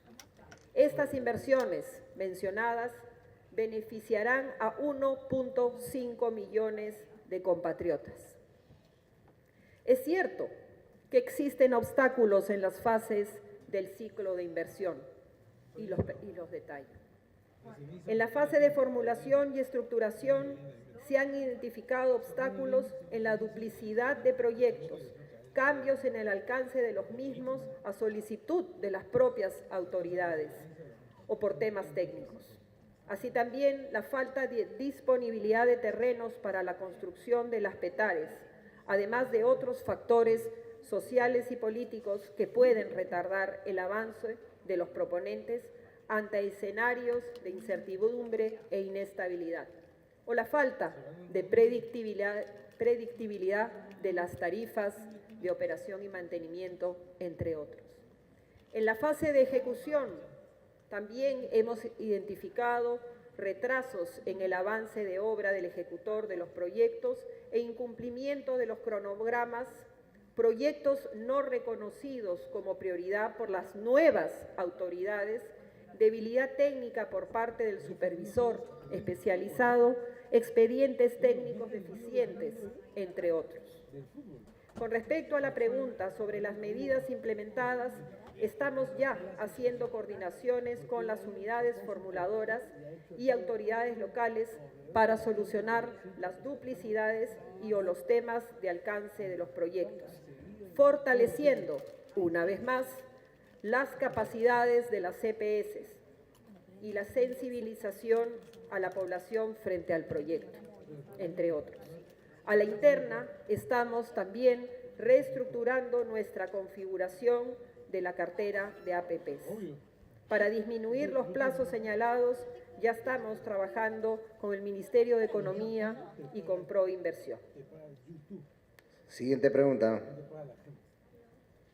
Estas inversiones mencionadas beneficiarán a 1.5 millones de compatriotas. Es cierto que existen obstáculos en las fases del ciclo de inversión y los detallo. En la fase de formulación y estructuración se han identificado obstáculos en la duplicidad de proyectos, cambios en el alcance de los mismos a solicitud de las propias autoridades o por temas técnicos. Así también la falta de disponibilidad de terrenos para la construcción de las PETARES, además de otros factores sociales y políticos que pueden retardar el avance de los proponentes ante escenarios de incertidumbre e inestabilidad, o la falta de predictibilidad de las tarifas de operación y mantenimiento, entre otros. En la fase de ejecución también hemos identificado retrasos en el avance de obra del ejecutor de los proyectos e incumplimiento de los cronogramas, proyectos no reconocidos como prioridad por las nuevas autoridades, debilidad técnica por parte del supervisor especializado, expedientes técnicos deficientes, entre otros. Con respecto a la pregunta sobre las medidas implementadas, estamos ya haciendo coordinaciones con las unidades formuladoras y autoridades locales para solucionar las duplicidades y o los temas de alcance de los proyectos, fortaleciendo, una vez más, las capacidades de las CPS y la sensibilización a la población frente al proyecto, entre otros. A la interna, estamos también reestructurando nuestra configuración de la cartera de APPs. Para disminuir los plazos señalados, ya estamos trabajando con el Ministerio de Economía y con Proinversión. Siguiente pregunta.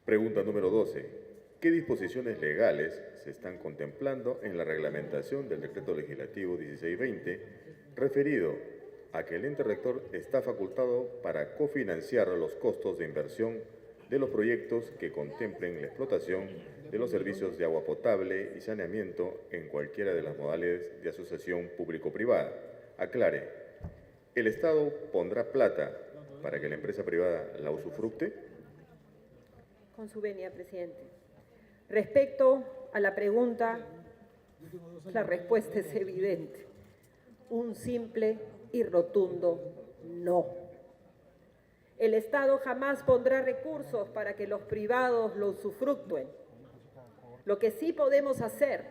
Pregunta número 12. ¿Qué disposiciones legales se están contemplando en la reglamentación del Decreto Legislativo 1620 referido a que el ente rector está facultado para cofinanciar los costos de inversión de los proyectos que contemplen la explotación de los servicios de agua potable y saneamiento en cualquiera de las modalidades de asociación público-privada? Aclare, ¿el Estado pondrá plata para que la empresa privada la usufructe? Con su venia, presidente. Respecto a la pregunta, la respuesta es evidente. Un simple y rotundo no. El Estado jamás pondrá recursos para que los privados lo usufructuen. Lo que sí podemos hacer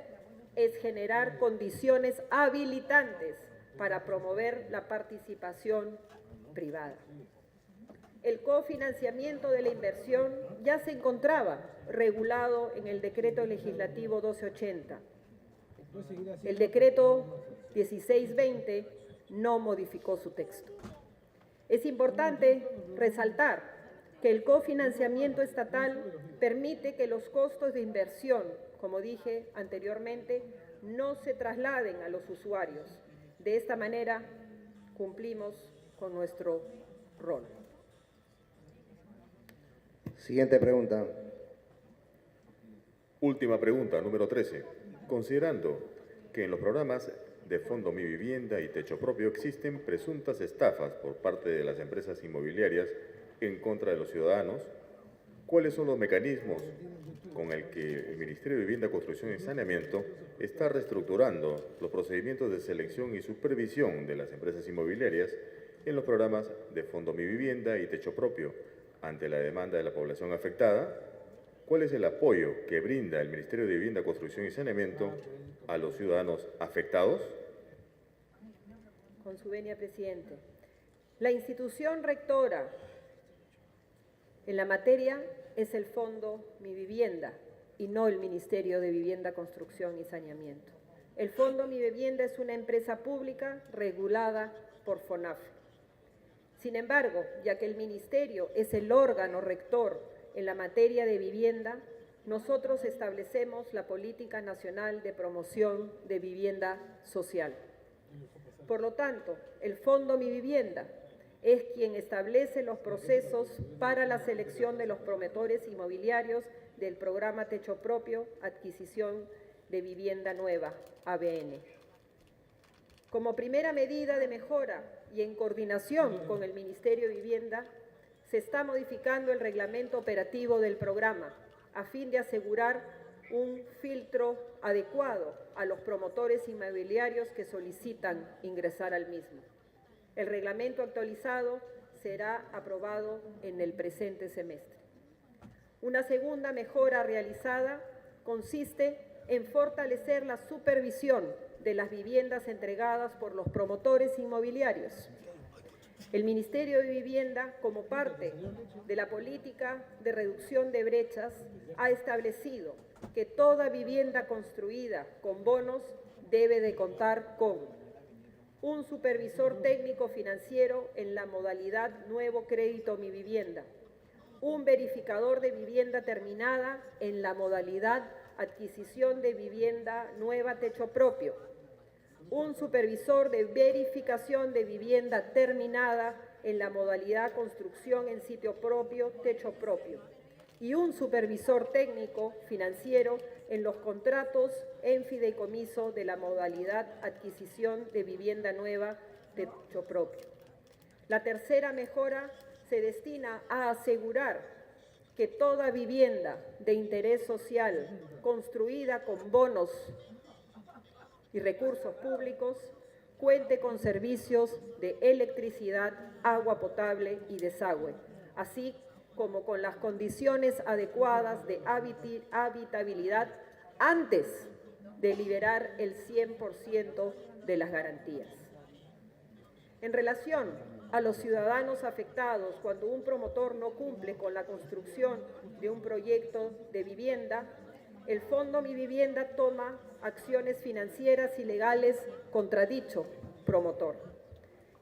es generar condiciones habilitantes para promover la participación privada. El cofinanciamiento de la inversión ya se encontraba regulado en el Decreto Legislativo 1280. El Decreto 1620 no modificó su texto. Es importante resaltar que el cofinanciamiento estatal permite que los costos de inversión, como dije anteriormente, no se trasladen a los usuarios. De esta manera cumplimos con nuestro rol. Siguiente pregunta. Última pregunta, número 13. Considerando que en los programas de Fondo Mi Vivienda y Techo Propio existen presuntas estafas por parte de las empresas inmobiliarias en contra de los ciudadanos, ¿cuáles son los mecanismos con el que el Ministerio de Vivienda, Construcción y Saneamiento está reestructurando los procedimientos de selección y supervisión de las empresas inmobiliarias en los programas de Fondo Mi Vivienda y Techo Propio ante la demanda de la población afectada? ¿Cuál es el apoyo que brinda el Ministerio de Vivienda, Construcción y Saneamiento a los ciudadanos afectados? Con su venia, presidente. La institución rectora en la materia es el Fondo Mi Vivienda y no el Ministerio de Vivienda, Construcción y Saneamiento. El Fondo Mi Vivienda es una empresa pública regulada por FONAFE. Sin embargo, ya que el Ministerio es el órgano rector en la materia de vivienda, nosotros establecemos la Política Nacional de Promoción de Vivienda Social. Por lo tanto, el Fondo Mi Vivienda es quien establece los procesos para la selección de los promotores inmobiliarios del programa Techo Propio, Adquisición de Vivienda Nueva, ABN. Como primera medida de mejora y en coordinación con el Ministerio de Vivienda, se está modificando el reglamento operativo del programa a fin de asegurar un filtro adecuado a los promotores inmobiliarios que solicitan ingresar al mismo. El reglamento actualizado será aprobado en el presente semestre. Una segunda mejora realizada consiste en fortalecer la supervisión de las viviendas entregadas por los promotores inmobiliarios. El Ministerio de Vivienda, como parte de la política de reducción de brechas, ha establecido que toda vivienda construida con bonos debe de contar con un supervisor técnico financiero en la modalidad Nuevo Crédito Mi Vivienda, un verificador de vivienda terminada en la modalidad Adquisición de Vivienda Nueva Techo Propio, un supervisor de verificación de vivienda terminada en la modalidad Construcción en Sitio Propio, Techo Propio, y un supervisor técnico financiero en los contratos en fideicomiso de la modalidad Adquisición de Vivienda Nueva, Techo Propio. La tercera mejora se destina a asegurar que toda vivienda de interés social construida con bonos y recursos públicos cuente con servicios de electricidad, agua potable y desagüe, así como con las condiciones adecuadas de habitabilidad antes de liberar el 100% de las garantías. En relación a los ciudadanos afectados cuando un promotor no cumple con la construcción de un proyecto de vivienda, el Fondo Mi Vivienda toma acciones financieras y legales contra dicho promotor.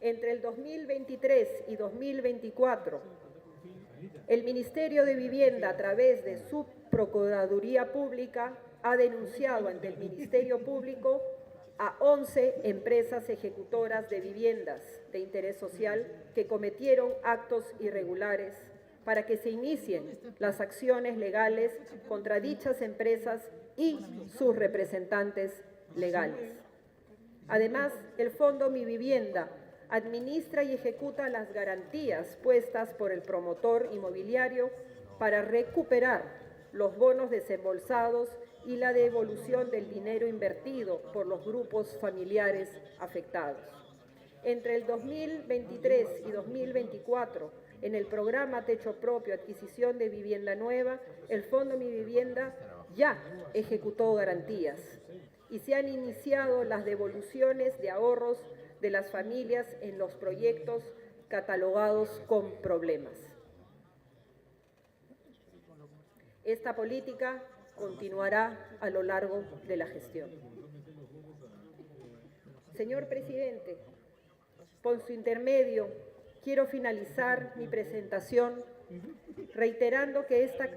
Entre el 2023 y 2024, el Ministerio de Vivienda, a través de su Procuraduría Pública, ha denunciado ante el Ministerio Público a 11 empresas ejecutoras de viviendas de interés social que cometieron actos irregulares para que se inicien las acciones legales contra dichas empresas y sus representantes legales. Además, el Fondo Mi Vivienda administra y ejecuta las garantías puestas por el promotor inmobiliario para recuperar los bonos desembolsados y la devolución del dinero invertido por los grupos familiares afectados. Entre el 2023 y 2024, en el programa Techo Propio, Adquisición de Vivienda Nueva, el Fondo Mi Vivienda ya ejecutó garantías y se han iniciado las devoluciones de ahorros de las familias en los proyectos catalogados con problemas. Esta política continuará a lo largo de la gestión. Señor presidente, por su intermedio, quiero finalizar mi presentación reiterando que esta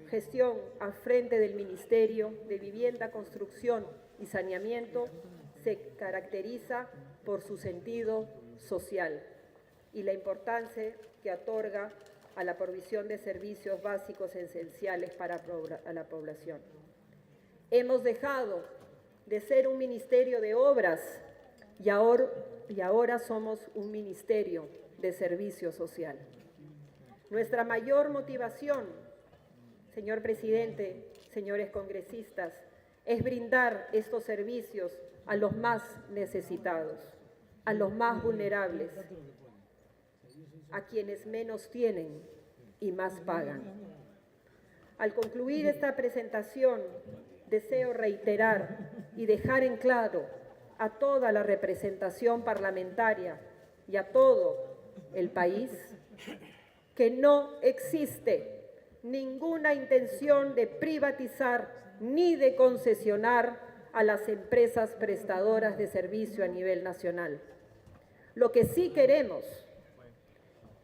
gestión al frente del Ministerio de Vivienda, Construcción y Saneamiento se caracteriza por su sentido social y la importancia que otorga a la provisión de servicios básicos esenciales para la población. Hemos dejado de ser un ministerio de obras y ahora somos un ministerio de servicio social. Nuestra mayor motivación, señor presidente, señores congresistas, es brindar estos servicios a los más necesitados, a los más vulnerables, a quienes menos tienen y más pagan. Al concluir esta presentación, deseo reiterar y dejar en claro a toda la representación parlamentaria y a todo el país que no existe ninguna intención de privatizar ni de concesionar a las empresas prestadoras de servicio a nivel nacional. Lo que sí queremos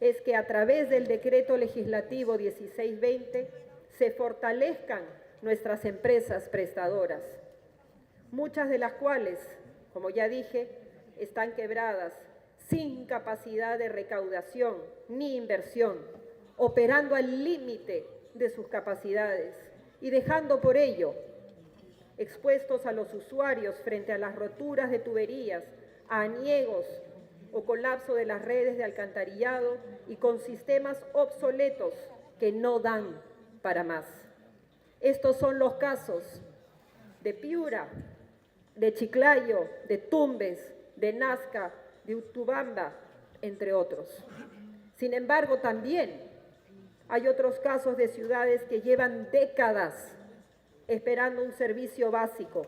es que a través del Decreto Legislativo 1620 se fortalezcan nuestras empresas prestadoras, muchas de las cuales, como ya dije, están quebradas, sin capacidad de recaudación ni inversión, operando al límite de sus capacidades y dejando por ello expuestos a los usuarios frente a las roturas de tuberías, a aniegos o colapso de las redes de alcantarillado y con sistemas obsoletos que no dan para más. Estos son los casos de Piura, de Chiclayo, de Tumbes, de Nazca, de Utubamba, entre otros. Sin embargo, también hay otros casos de ciudades que llevan décadas esperando un servicio básico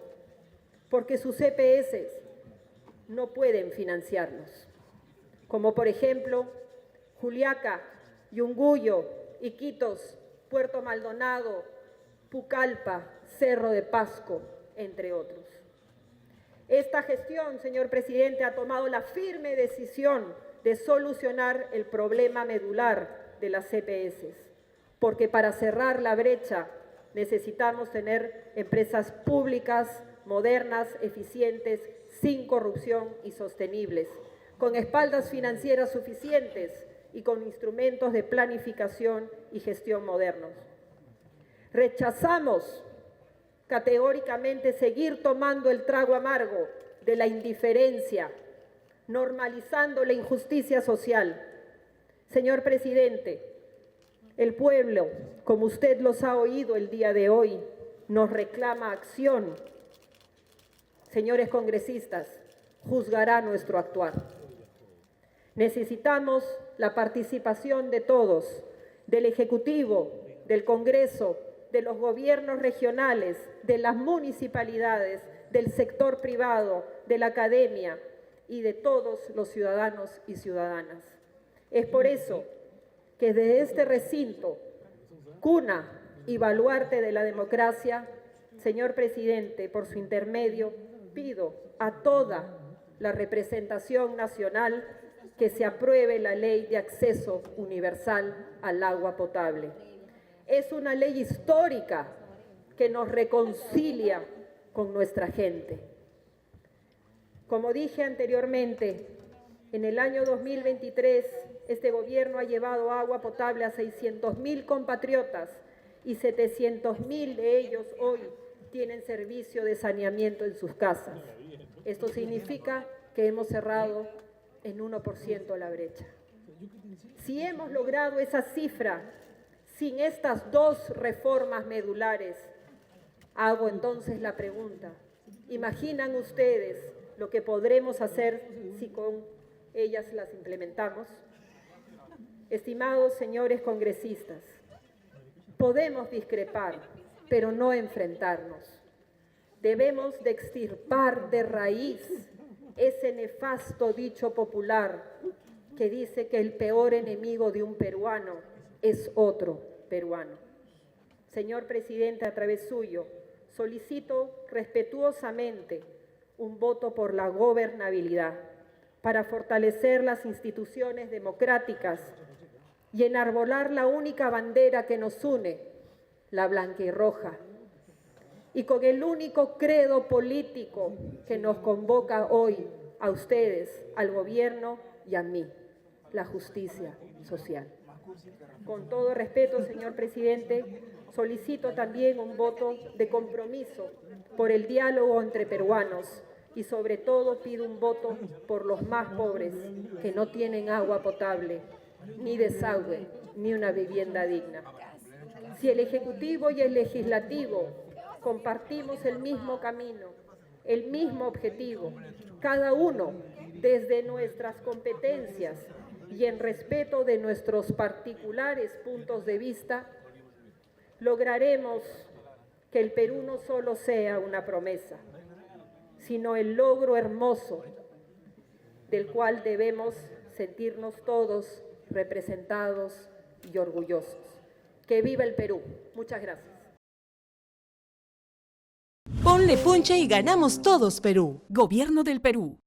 porque sus EPS no pueden financiarlos, como por ejemplo Juliaca, Yunguyo, Iquitos, Puerto Maldonado, Pucallpa, Cerro de Pasco, entre otros. Esta gestión, señor presidente, ha tomado la firme decisión de solucionar el problema medular de las EPS, porque para cerrar la brecha necesitamos tener empresas públicas, modernas, eficientes, sin corrupción y sostenibles, con espaldas financieras suficientes y con instrumentos de planificación y gestión modernos. Rechazamos categóricamente seguir tomando el trago amargo de la indiferencia, normalizando la injusticia social. Señor presidente, el pueblo, como usted los ha oído el día de hoy, nos reclama acción. Señores congresistas, juzgará nuestro actuar. Necesitamos la participación de todos, del Ejecutivo, del Congreso, de los gobiernos regionales, de las municipalidades, del sector privado, de la academia y de todos los ciudadanos y ciudadanas. Es por eso que desde este recinto, cuna y baluarte de la democracia, señor presidente, por su intermedio, pido a toda la representación nacional que se apruebe la ley de acceso universal al agua potable. Es una ley histórica que nos reconcilia con nuestra gente. Como dije anteriormente, en el año 2023, este gobierno ha llevado agua potable a 600.000 compatriotas y 700.000 de ellos hoy tienen servicio de saneamiento en sus casas. Esto significa que hemos cerrado en 1% la brecha. Si hemos logrado esa cifra sin estas dos reformas medulares, hago entonces la pregunta, ¿imaginan ustedes lo que podremos hacer si con ellas las implementamos? Estimados señores congresistas, podemos discrepar, pero no enfrentarnos. Debemos de extirpar de raíz ese nefasto dicho popular que dice que el peor enemigo de un peruano es otro peruano. Señor presidente, a través suyo, solicito respetuosamente un voto por la gobernabilidad para fortalecer las instituciones democráticas y enarbolar la única bandera que nos une, la blanquirroja, y con el único credo político que nos convoca hoy a ustedes, al gobierno y a mí, la justicia social. Con todo respeto, señor presidente, solicito también un voto de compromiso por el diálogo entre peruanos y sobre todo pido un voto por los más pobres que no tienen agua potable, ni desagüe, ni una vivienda digna. Si el Ejecutivo y el Legislativo compartimos el mismo camino, el mismo objetivo, cada uno desde nuestras competencias y en respeto de nuestros particulares puntos de vista, lograremos que el Perú no solo sea una promesa, sino el logro hermoso del cual debemos sentirnos todos representados y orgullosos. ¡Que viva el Perú! Muchas gracias. Ponle ponche y ganamos todos, Perú. Gobierno del Perú.